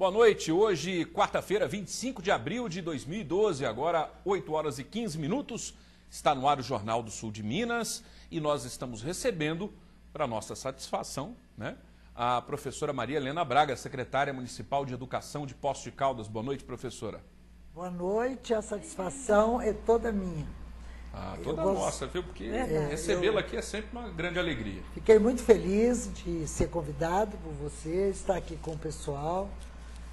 Boa noite, hoje quarta-feira, 25 de abril de 2012, agora 8 horas e 15 minutos, está no ar o Jornal do Sul de Minas e nós estamos recebendo, para nossa satisfação, né, a professora Maria Helena Braga, secretária municipal de Educação de Poços de Caldas. Boa noite, professora. Boa noite, a satisfação é toda minha. Toda nossa, viu? Porque recebê-la aqui é sempre uma grande alegria. Fiquei muito feliz de ser convidado por você, estar aqui com o pessoal,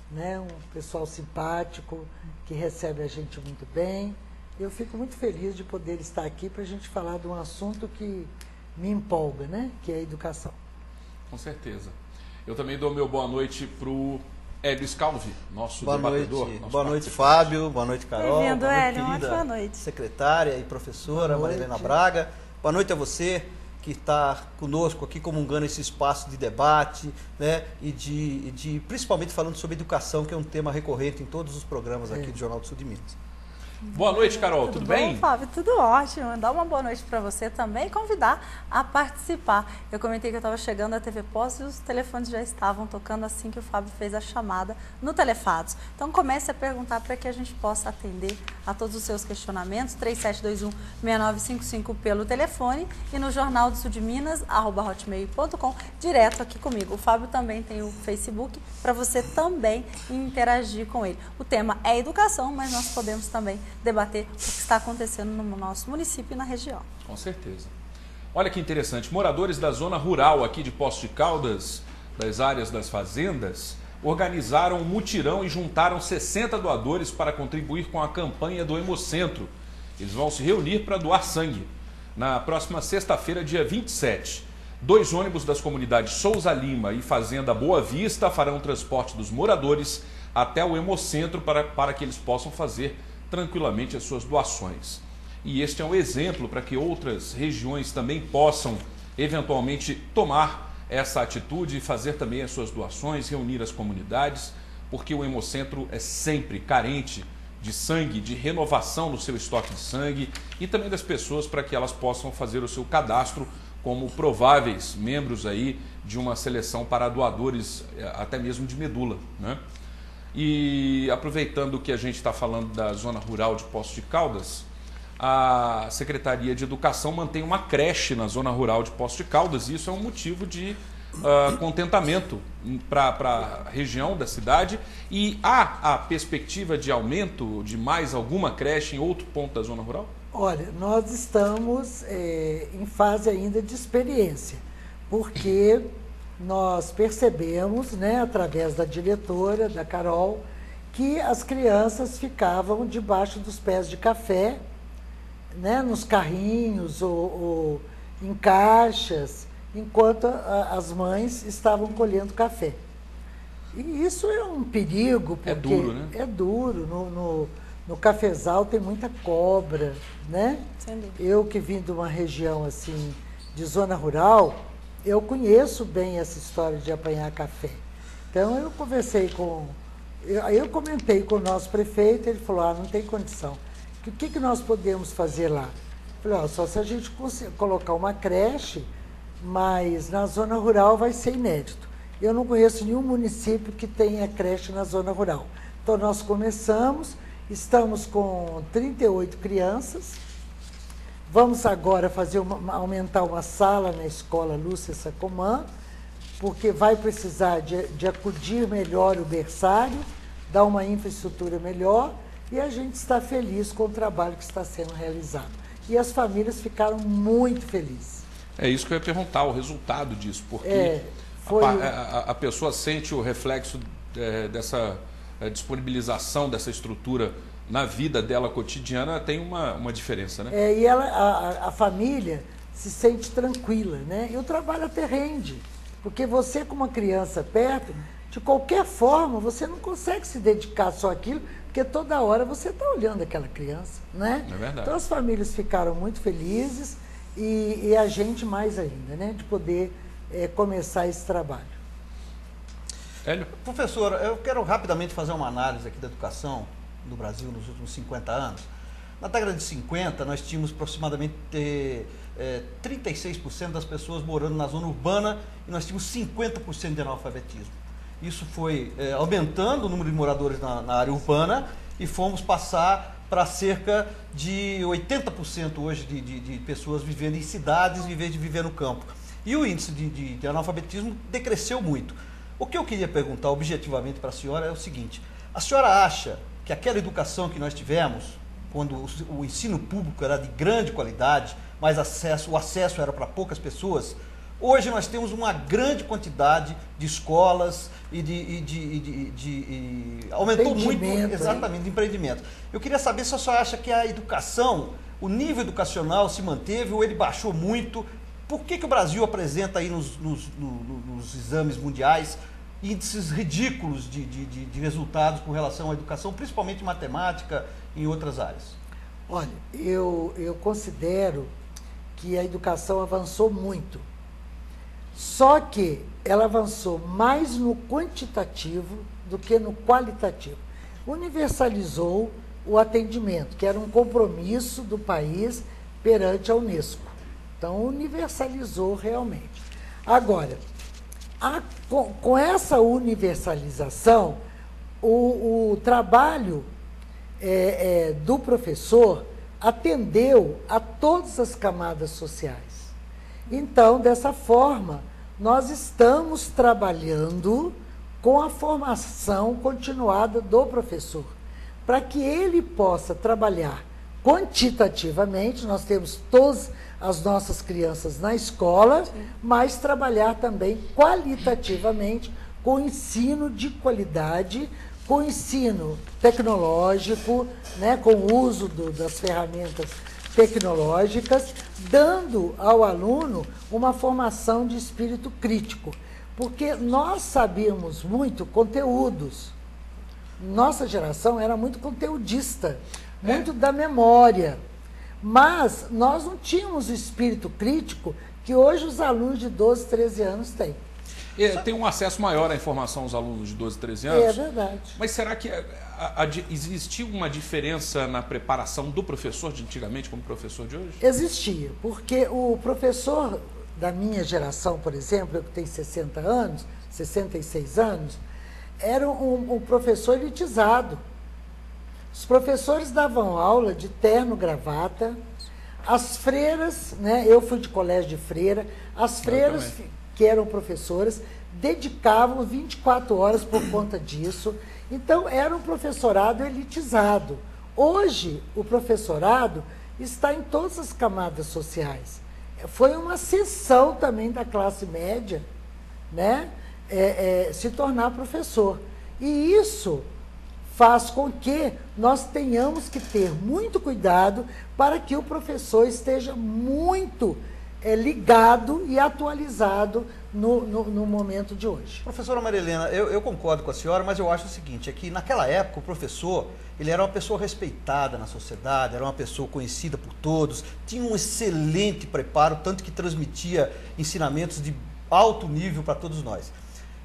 né? Um pessoal simpático, que recebe a gente muito bem. Eu fico muito feliz de poder estar aqui para a gente falar de um assunto que me empolga, né? Que é a educação. Com certeza. Eu também dou meu boa noite para o Hélio Scalvi, nosso debatedor. Boa noite, Fábio. Boa noite, Carol. Bem-vindo, Hélio. Querida Boa noite. Secretária e professora Maria Helena Braga. Boa noite a você que está conosco aqui comungando esse espaço de debate, né? E principalmente falando sobre educação, que é um tema recorrente em todos os programas aqui do Jornal do Sul de Minas. Boa noite, Carol. Tudo bem? Bom, Fábio, tudo ótimo. Dar uma boa noite para você também e convidar a participar. Eu comentei que eu estava chegando à TV Pós e os telefones já estavam tocando assim que o Fábio fez a chamada no Telefados. Então comece a perguntar para que a gente possa atender a todos os seus questionamentos. 3721-6955 pelo telefone e no Jornal do Sul de Minas, @hotmail.com, direto aqui comigo. O Fábio também tem o Facebook para você também interagir com ele. O tema é educação, mas nós podemos também debater o que está acontecendo no nosso município e na região. Com certeza. Olha que interessante, moradores da zona rural aqui de Poços de Caldas, das áreas das fazendas, organizaram um mutirão e juntaram 60 doadores para contribuir com a campanha do Hemocentro. Eles vão se reunir para doar sangue na próxima sexta-feira, dia 27. 2 ônibus das comunidades Souza Lima e Fazenda Boa Vista farão o transporte dos moradores até o Hemocentro para que eles possam fazer tranquilamente as suas doações. E este é um exemplo para que outras regiões também possam eventualmente tomar essa atitude e fazer também as suas doações, reunir as comunidades, porque o Hemocentro é sempre carente de sangue, de renovação no seu estoque de sangue e também das pessoas para que elas possam fazer o seu cadastro como prováveis membros aí de uma seleção para doadores até mesmo de medula, né? E aproveitando que a gente está falando da zona rural de Poços de Caldas, a Secretaria de Educação mantém uma creche na zona rural de Poços de Caldas e isso é um motivo de contentamento para a região da cidade. E há a perspectiva de aumento de mais alguma creche em outro ponto da zona rural? Olha, nós estamos em fase ainda de experiência, porque nós percebemos, né, através da diretora, da Carol, que as crianças ficavam debaixo dos pés de café, né, nos carrinhos ou em caixas, enquanto as mães estavam colhendo café. E isso é um perigo, porque é duro, né? É duro. No cafezal tem muita cobra, né? Eu que vim de uma região assim, de zona rural, eu conheço bem essa história de apanhar café. Então eu eu comentei com o nosso prefeito, ele falou, não tem condição. O que nós podemos fazer lá? Eu falei, só se a gente colocar uma creche, mas na zona rural vai ser inédito. Eu não conheço nenhum município que tenha creche na zona rural. Então nós começamos, estamos com 38 crianças. Vamos agora aumentar uma sala na escola Lúcia Sacomã, porque vai precisar de acudir melhor o berçário, dar uma infraestrutura melhor, e a gente está feliz com o trabalho que está sendo realizado. E as famílias ficaram muito felizes. É isso que eu ia perguntar, o resultado disso, porque a pessoa sente o reflexo dessa disponibilização dessa estrutura na vida dela cotidiana, tem uma diferença, né? E a família se sente tranquila, né? E o trabalho até rende, porque você com uma criança perto, de qualquer forma, você não consegue se dedicar só àquilo, porque toda hora você está olhando aquela criança, né? É verdade. Então as famílias ficaram muito felizes e a gente mais ainda, né? De poder começar esse trabalho. Hélio? Professora, eu quero rapidamente fazer uma análise aqui da educação no Brasil nos últimos 50 anos. Na década de 50, nós tínhamos aproximadamente 36% das pessoas morando na zona urbana e nós tínhamos 50% de analfabetismo. isso foi aumentando o número de moradores na área urbana e fomos passar para cerca de 80% hoje de pessoas vivendo em cidades em vez de viver no campo. E o índice de analfabetismo decresceu muito. O que eu queria perguntar objetivamente para a senhora é o seguinte: a senhora acha que aquela educação que nós tivemos, quando o ensino público era de grande qualidade, mas o acesso era para poucas pessoas, hoje nós temos uma grande quantidade de escolas e aumentou muito, exatamente, de empreendimento. Eu queria saber se a senhora acha que a educação, o nível educacional se manteve ou ele baixou muito. Por que o Brasil apresenta aí nos exames mundiais índices ridículos de resultados com relação à educação, principalmente em matemática e em outras áreas? Olha, eu considero que a educação avançou muito. Só que ela avançou mais no quantitativo do que no qualitativo. Universalizou o atendimento, que era um compromisso do país perante a Unesco. Então, universalizou realmente. Agora, com essa universalização, o trabalho do professor atendeu a todas as camadas sociais. Então, dessa forma, nós estamos trabalhando com a formação continuada do professor, para que ele possa trabalhar quantitativamente. Nós temos todas as nossas crianças na escola, sim, mas trabalhar também qualitativamente com ensino de qualidade, com ensino tecnológico, né, com o uso das ferramentas tecnológicas, dando ao aluno uma formação de espírito crítico, porque nós sabíamos muito conteúdos. Nossa geração era muito conteudista, muito da memória, mas nós não tínhamos o espírito crítico que hoje os alunos de 12, 13 anos têm. Tem um acesso maior à informação aos alunos de 12, 13 anos? É verdade. Mas será que existia uma diferença na preparação do professor de antigamente como professor de hoje? Existia, porque o professor da minha geração, por exemplo, eu que tenho 60 anos, 66 anos, era um professor elitizado. Os professores davam aula de terno, gravata, as freiras, né, eu fui de colégio de freira, as freiras que eram professoras dedicavam 24 horas por conta disso. Então, era um professorado elitizado. Hoje, o professorado está em todas as camadas sociais. Foi uma ascensão também da classe média, né, se tornar professor. E isso faz com que nós tenhamos que ter muito cuidado para que o professor esteja muito ligado e atualizado no momento de hoje. Professora Maria Helena, eu concordo com a senhora, mas eu acho o seguinte, é que naquela época o professor, ele era uma pessoa respeitada na sociedade, era uma pessoa conhecida por todos, tinha um excelente preparo, tanto que transmitia ensinamentos de alto nível para todos nós.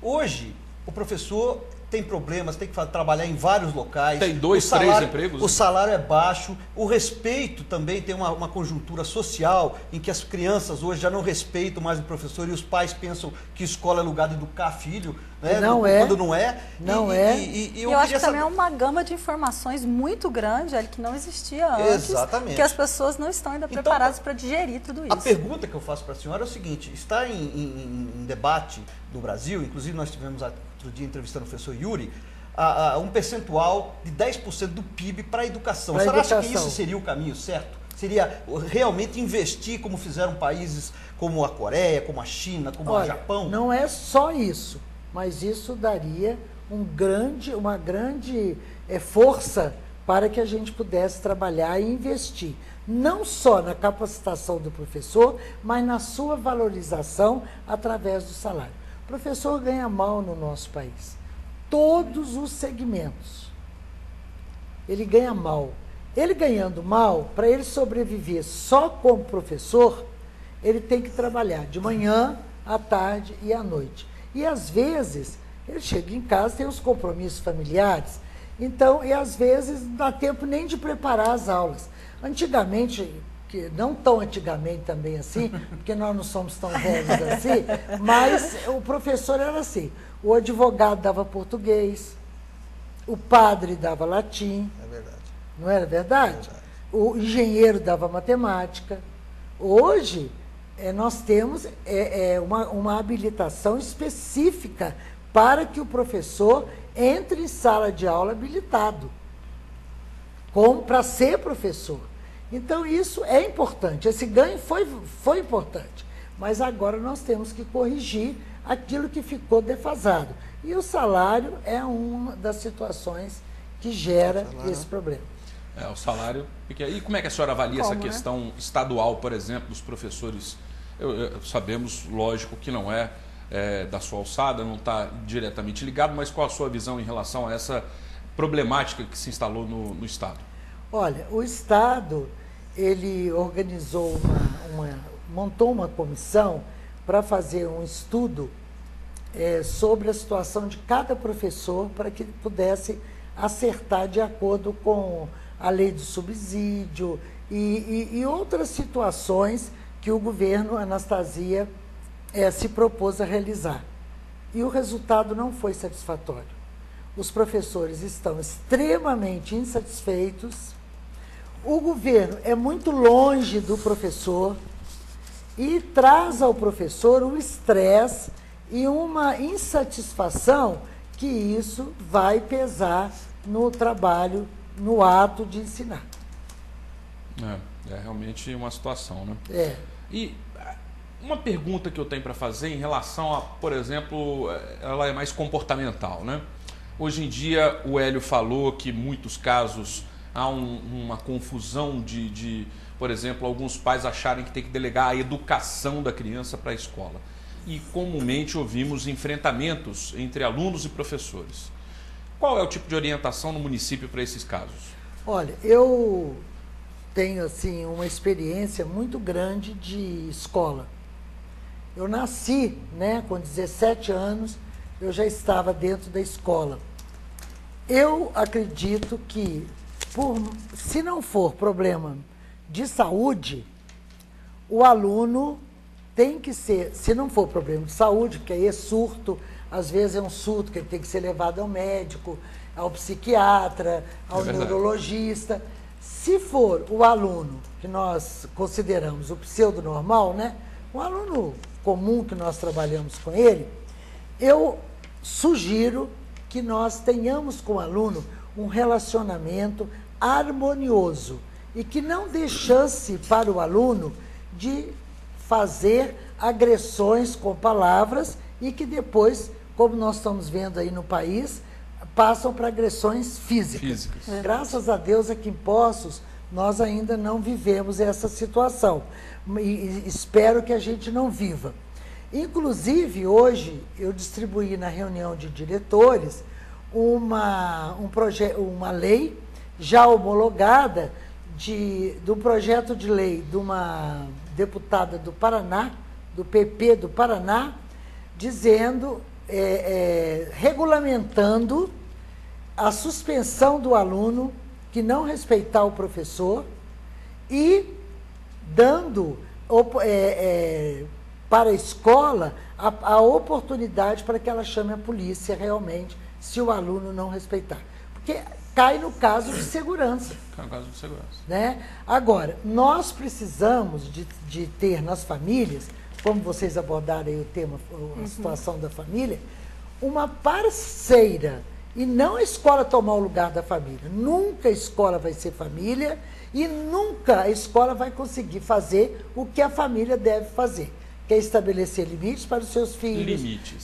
Hoje, o professor tem problemas, tem que trabalhar em vários locais. Tem 2, 3 empregos. O salário é baixo, o respeito também tem uma conjuntura social em que as crianças hoje já não respeitam mais o professor e os pais pensam que escola é lugar de educar filho, né? Quando não é. Não é. Eu acho que também é uma gama de informações muito grande, que não existia antes. Exatamente. Que as pessoas não estão ainda preparadas para digerir tudo isso. A pergunta que eu faço para a senhora é o seguinte: está em debate no Brasil, inclusive nós tivemos outro dia entrevistando o professor Yuri, um percentual de 10% do PIB para a educação. Você acha que isso seria o caminho certo? Seria realmente investir como fizeram países como a Coreia, como a China, como o Japão? Não é só isso, mas isso daria uma grande força para que a gente pudesse trabalhar e investir, não só na capacitação do professor, mas na sua valorização através do salário. O professor ganha mal no nosso país. Todos os segmentos. Ele ganha mal. Ele ganhando mal, para ele sobreviver só como professor, ele tem que trabalhar de manhã, à tarde e à noite. E às vezes, ele chega em casa, tem os compromissos familiares, então, e às vezes não dá tempo nem de preparar as aulas. Antigamente, que não tão antigamente também assim, porque nós não somos tão velhos assim, mas o professor era assim, o advogado dava português, o padre dava latim. É verdade. Não era verdade? É verdade. O engenheiro dava matemática. Hoje, nós temos uma habilitação específica para que o professor entre em sala de aula habilitado, para ser professor. Então, isso é importante. Esse ganho foi importante. Mas agora nós temos que corrigir aquilo que ficou defasado. E o salário é uma das situações que gera esse problema. O salário. E como é que a senhora avalia essa questão estadual, por exemplo, dos professores? Sabemos, lógico, que não é da sua alçada, não está diretamente ligado, mas qual a sua visão em relação a essa problemática que se instalou no Estado? Olha, o Estado, ele organizou montou uma comissão para fazer um estudo sobre a situação de cada professor para que pudesse acertar de acordo com a lei do subsídio e outras situações que o governo Anastasia se propôs a realizar. E o resultado não foi satisfatório. Os professores estão extremamente insatisfeitos, o governo é muito longe do professor e traz ao professor um estresse e uma insatisfação que isso vai pesar no trabalho, no ato de ensinar. É realmente uma situação, né? É. E uma pergunta que eu tenho para fazer em relação a, por exemplo, ela é mais comportamental, né? Hoje em dia, o Hélio falou que em muitos casos há uma confusão de, por exemplo, alguns pais acharem que tem que delegar a educação da criança para a escola. E comumente ouvimos enfrentamentos entre alunos e professores. Qual é o tipo de orientação no município para esses casos? Olha, eu tenho assim uma experiência muito grande de escola. Eu nasci, com 17 anos, eu já estava dentro da escola. Eu acredito que, se não for problema de saúde, o aluno tem que ser, se não for problema de saúde, porque aí é surto, às vezes é um surto que ele tem que ser levado ao médico, ao psiquiatra, ao neurologista. Se for o aluno que nós consideramos o pseudo-normal, um aluno comum que nós trabalhamos com ele, eu sugiro que nós tenhamos com o aluno um relacionamento harmonioso e que não dê chance para o aluno de fazer agressões com palavras e que depois, como nós estamos vendo aí no país, passam para agressões físicas. Graças a Deus, aqui em Poços, nós ainda não vivemos essa situação. E espero que a gente não viva. Inclusive, hoje, eu distribuí na reunião de diretores uma lei já homologada do projeto de lei de uma deputada do Paraná, do PP do Paraná, dizendo, regulamentando a suspensão do aluno que não respeitar o professor e dando para a escola a oportunidade para que ela chame a polícia realmente, se o aluno não respeitar. Porque cai no caso de segurança. Cai no caso de segurança. Agora, nós precisamos de ter nas famílias, como vocês abordaram aí o tema, a situação da família, uma parceira, e não a escola tomar o lugar da família. Nunca a escola vai ser família e nunca a escola vai conseguir fazer o que a família deve fazer, que é estabelecer limites para os seus filhos,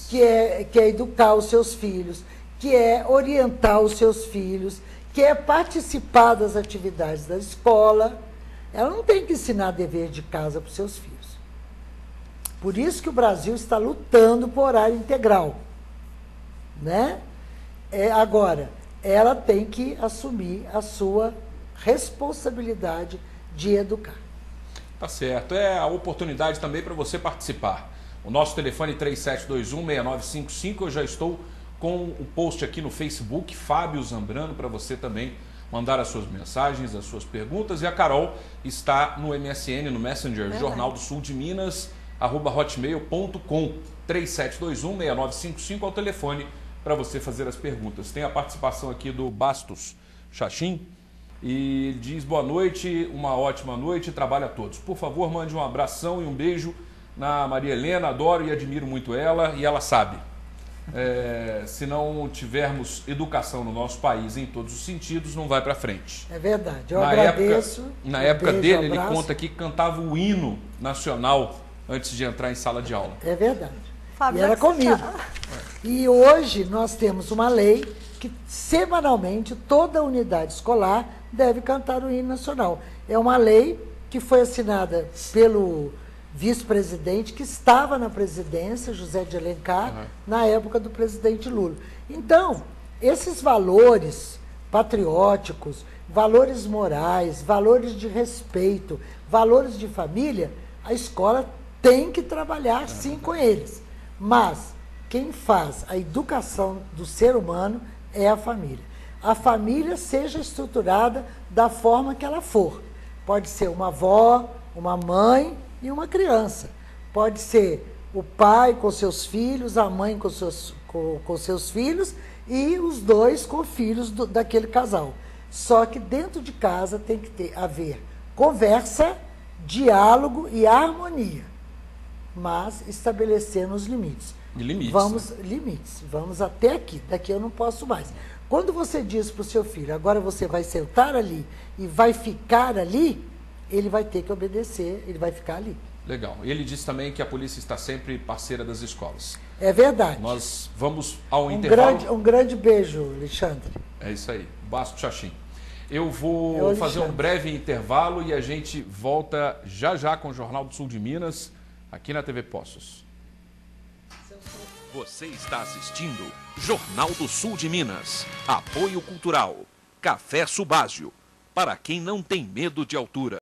que é educar os seus filhos, que é orientar os seus filhos, que é participar das atividades da escola. Ela não tem que ensinar dever de casa para os seus filhos. Por isso que o Brasil está lutando por horário integral. Agora, ela tem que assumir a sua responsabilidade de educar. Tá certo. É a oportunidade também para você participar. O nosso telefone 3721-6955. Eu já estou com o post aqui no Facebook, Fábio Zambrano, para você também mandar as suas mensagens, as suas perguntas. E a Carol está no MSN, no Messenger, Jornal do Sul de Minas, @hotmail.com, 3721-6955 ao telefone para você fazer as perguntas. Tem a participação aqui do Bastos Chachim e ele diz: boa noite, uma ótima noite, trabalho a todos. Por favor, mande um abração e um beijo na Maria Helena, adoro e admiro muito ela e ela sabe. Se não tivermos educação no nosso país em todos os sentidos, não vai para frente. É verdade, eu agradeço. Na época dele, ele conta aqui que cantava o hino nacional antes de entrar em sala de aula. É verdade. E era comigo. E hoje nós temos uma lei que semanalmente toda unidade escolar deve cantar o hino nacional. É uma lei que foi assinada pelo vice-presidente que estava na presidência, José de Alencar, na época do presidente Lula. Então, esses valores patrióticos, valores morais, valores de respeito, valores de família, a escola tem que trabalhar sim com eles. Mas quem faz a educação do ser humano é a família. A família seja estruturada da forma que ela for. Pode ser uma avó, uma mãe e uma criança. Pode ser o pai com seus filhos, a mãe com seus filhos e os dois com filhos daquele casal. Só que dentro de casa tem que haver conversa, diálogo e harmonia, mas estabelecendo os limites. Limites. Vamos até aqui, daqui eu não posso mais. Quando você diz para o seu filho, agora você vai sentar ali e vai ficar ali, ele vai ter que obedecer, ele vai ficar ali. Legal. Ele disse também que a polícia está sempre parceira das escolas. É verdade. Nós vamos ao intervalo. Um grande beijo, Alexandre. É isso aí. Basto Chachim. Eu vou fazer um breve intervalo e a gente volta já já com o Jornal do Sul de Minas, aqui na TV Poços. Você está assistindo Jornal do Sul de Minas. Apoio Cultural. Café Subásio. Para quem não tem medo de altura.